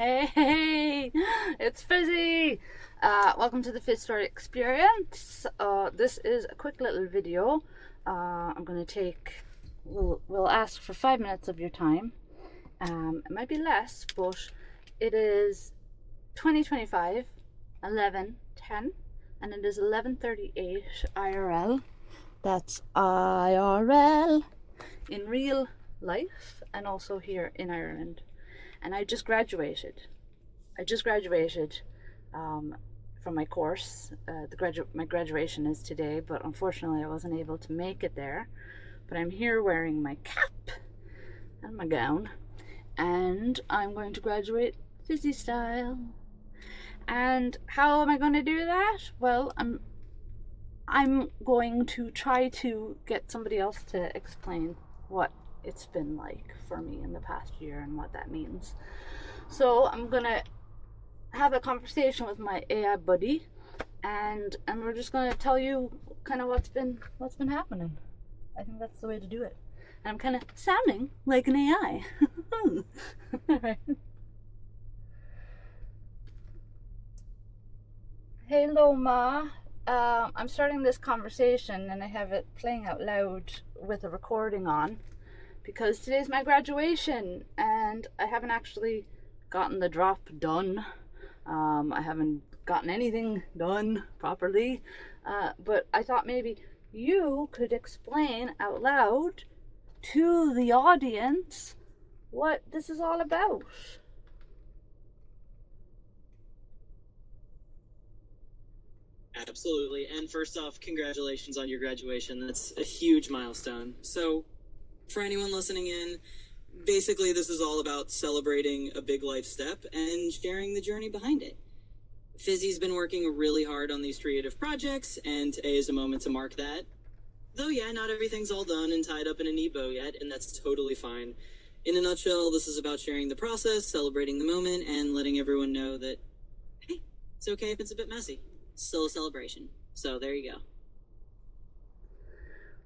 Hey, it's Fizzy! Welcome to the Fizz Story Experience. This is a quick little video. I'm going to we'll ask for 5 minutes of your time. It might be less, but it is 2025, 11:10, and it is 11:38 IRL. That's IRL in real life and also here in Ireland. And I just graduated. From my course. My graduation is today, but unfortunately I wasn't able to make it there. But I'm here wearing my cap and my gown, and I'm going to graduate Fizzy style. And how am I going to do that? Well, I'm going to try to get somebody else to explain what it's been like for me in the past year and what that means. So I'm gonna have a conversation with my AI buddy, and we're just gonna tell you kind of what's been happening. I think that's the way to do it. And I'm kind of sounding like an AI. Right. Hey Loma, I'm starting this conversation and I have it playing out loud with a recording on, because today's my graduation and I haven't actually gotten the drop done. I haven't gotten anything done properly, but I thought maybe you could explain out loud to the audience what this is all about. Absolutely. And first off, congratulations on your graduation. That's a huge milestone. So, for anyone listening in, basically this is all about celebrating a big life step and sharing the journey behind it. Fizzy's been working really hard on these creative projects, and today is a moment to mark that. Though yeah, not everything's all done and tied up in a neat bow yet, and that's totally fine. In a nutshell, this is about sharing the process, celebrating the moment, and letting everyone know that, hey, it's okay if it's a bit messy. Still a celebration. So there you go.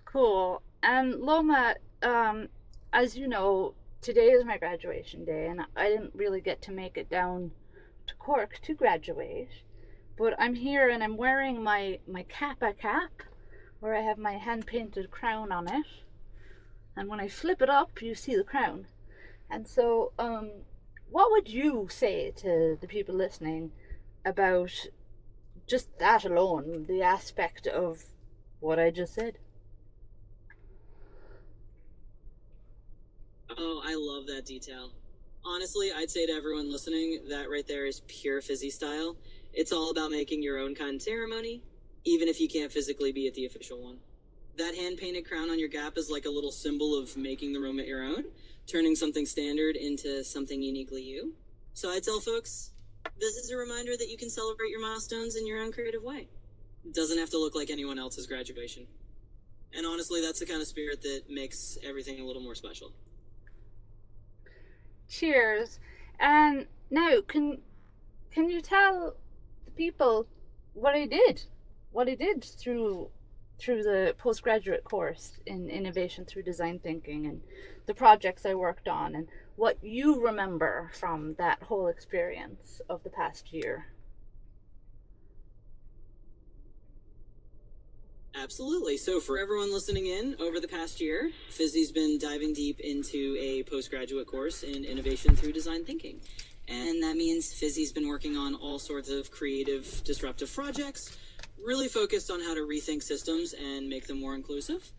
Cool. And Loma, as you know, today is my graduation day, and I didn't really get to make it down to Cork to graduate, but I'm here and I'm wearing my kappa cap, where I have my hand-painted crown on it, and when I flip it up you see the crown. And so what would you say to the people listening about just that alone, the aspect of what I just said? Oh, I love that detail. Honestly, I'd say to everyone listening, that right there is pure Fizzy style. It's all about making your own kind of ceremony, even if you can't physically be at the official one. That hand-painted crown on your gap is like a little symbol of making the moment your own, turning something standard into something uniquely you. So I tell folks, this is a reminder that you can celebrate your milestones in your own creative way. It doesn't have to look like anyone else's graduation. And honestly, that's the kind of spirit that makes everything a little more special. Cheers. And now, can you tell the people what I did through the postgraduate course in innovation through design thinking, and the projects I worked on, and what you remember from that whole experience of the past year? Absolutely. So for everyone listening in, over the past year, Fizzy's been diving deep into a postgraduate course in innovation through design thinking. And that means Fizzy's been working on all sorts of creative, disruptive projects, really focused on how to rethink systems and make them more inclusive.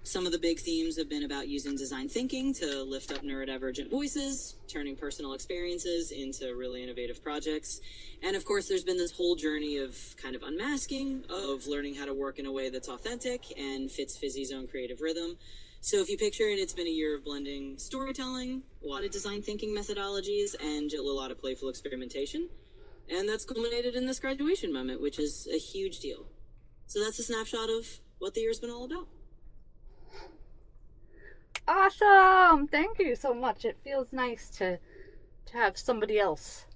Some of the big themes have been about using design thinking to lift up neurodivergent voices, turning personal experiences into really innovative projects. And of course, there's been this whole journey of kind of unmasking, of learning how to work in a way that's authentic and fits Fizzy's own creative rhythm. So if you picture it, it's been a year of blending storytelling, a lot of design thinking methodologies, and a lot of playful experimentation. And that's culminated in this graduation moment, which is a huge deal. So that's a snapshot of what the year's been all about. Awesome! Thank you so much. It feels nice to have somebody else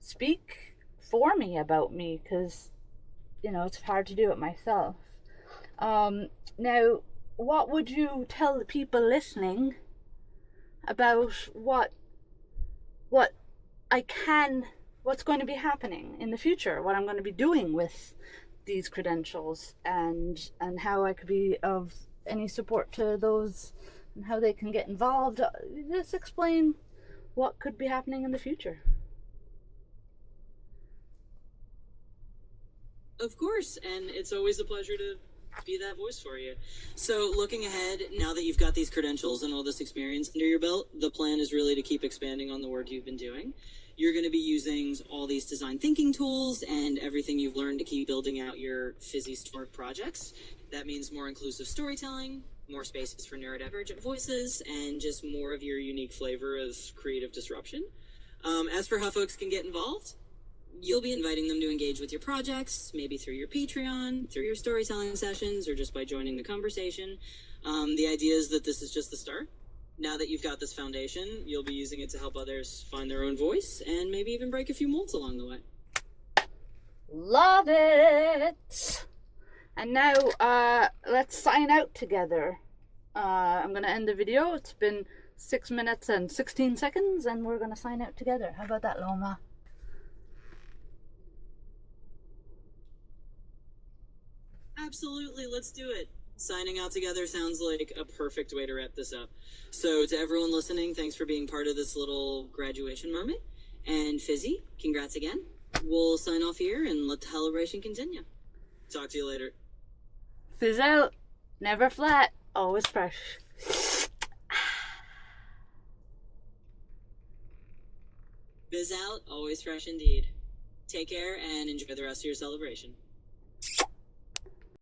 speak for me about me, because it's hard to do it myself. Now, what would you tell the people listening about what I can, what's going to be happening in the future, what I'm going to be doing with these credentials, and how I could be of any support to those and how they can get involved. Just explain what could be happening in the future. Of course, and it's always a pleasure to be that voice for you. So, looking ahead, now that you've got these credentials and all this experience under your belt, the plan is really to keep expanding on the work you've been doing. You're going to be using all these design thinking tools and everything you've learned to keep building out your Fizzy-Stork projects. That means more inclusive storytelling, more spaces for neurodivergent voices, and just more of your unique flavor of creative disruption. As for how folks can get involved, you'll be inviting them to engage with your projects, maybe through your Patreon, through your storytelling sessions, or just by joining the conversation. The idea is that this is just the start. Now that you've got this foundation, you'll be using it to help others find their own voice and maybe even break a few molds along the way. Love it! And now, let's sign out together. I'm going to end the video. It's been 6 minutes and 16 seconds, and we're going to sign out together. How about that, Loma? Absolutely, let's do it. Signing out together sounds like a perfect way to wrap this up. So to everyone listening, thanks for being part of this little graduation moment. And Fizzy, congrats again. We'll sign off here and let the celebration continue. Talk to you later. Fizz out. Never flat. Always fresh. Biz out, always fresh indeed. Take care and enjoy the rest of your celebration.